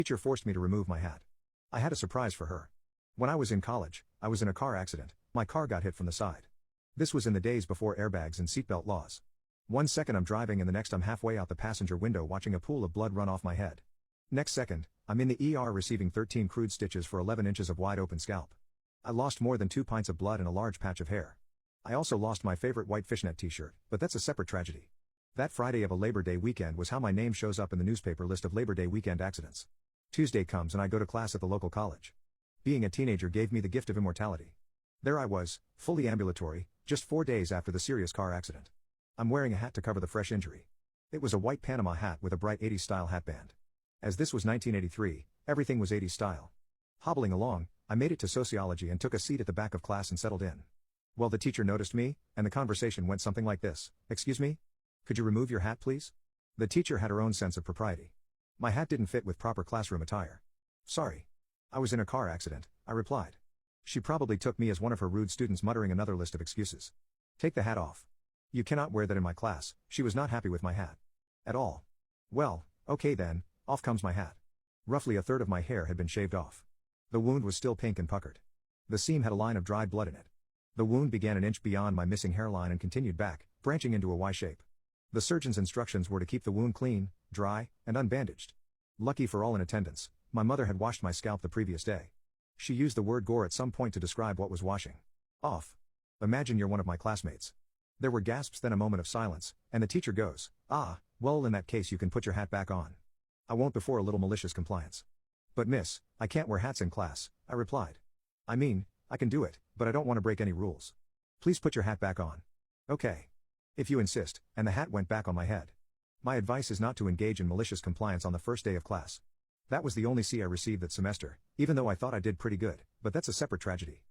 Teacher forced me to remove my hat. I had a surprise for her. When I was in college, I was in a car accident. My car got hit from the side. This was in the days before airbags and seatbelt laws. One second I'm driving and the next I'm halfway out the passenger window watching a pool of blood run off my head. Next second, I'm in the ER receiving 13 crude stitches for 11 inches of wide open scalp. I lost more than 2 pints of blood and a large patch of hair. I also lost my favorite white fishnet t-shirt, but that's a separate tragedy. That Friday of a Labor Day weekend was how my name shows up in the newspaper list of Labor Day weekend accidents. Tuesday comes and I go to class at the local college. Being a teenager gave me the gift of immortality. There I was, fully ambulatory, just 4 days after the serious car accident. I'm wearing a hat to cover the fresh injury. It was a white Panama hat with a bright 80s style hat band. As this was 1983, everything was 80s style. Hobbling along, I made it to sociology and took a seat at the back of class and settled in. Well, the teacher noticed me, and the conversation went something like this. Excuse me? Could you remove your hat, please? The teacher had her own sense of propriety. My hat didn't fit with proper classroom attire. Sorry. I was in a car accident, I replied. She probably took me as one of her rude students muttering another list of excuses. Take the hat off. You cannot wear that in my class. She was not happy with my hat. At all. Well, okay then, off comes my hat. Roughly a third of my hair had been shaved off. The wound was still pink and puckered. The seam had a line of dried blood in it. The wound began an inch beyond my missing hairline and continued back, branching into a Y shape. The surgeon's instructions were to keep the wound clean, dry, and unbandaged. Lucky for all in attendance, my mother had washed my scalp the previous day. She used the word gore at some point to describe what was washing off. Imagine you're one of my classmates. There were gasps, then a moment of silence, and the teacher goes, well, in that case you can put your hat back on. I won't before a little malicious compliance. But miss, I can't wear hats in class, I replied. I mean, I can do it, but I don't want to break any rules. Please put your hat back on. Okay. If you insist, and the hat went back on my head. My advice is not to engage in malicious compliance on the first day of class. That was the only C I received that semester, even though I thought I did pretty good, but that's a separate tragedy.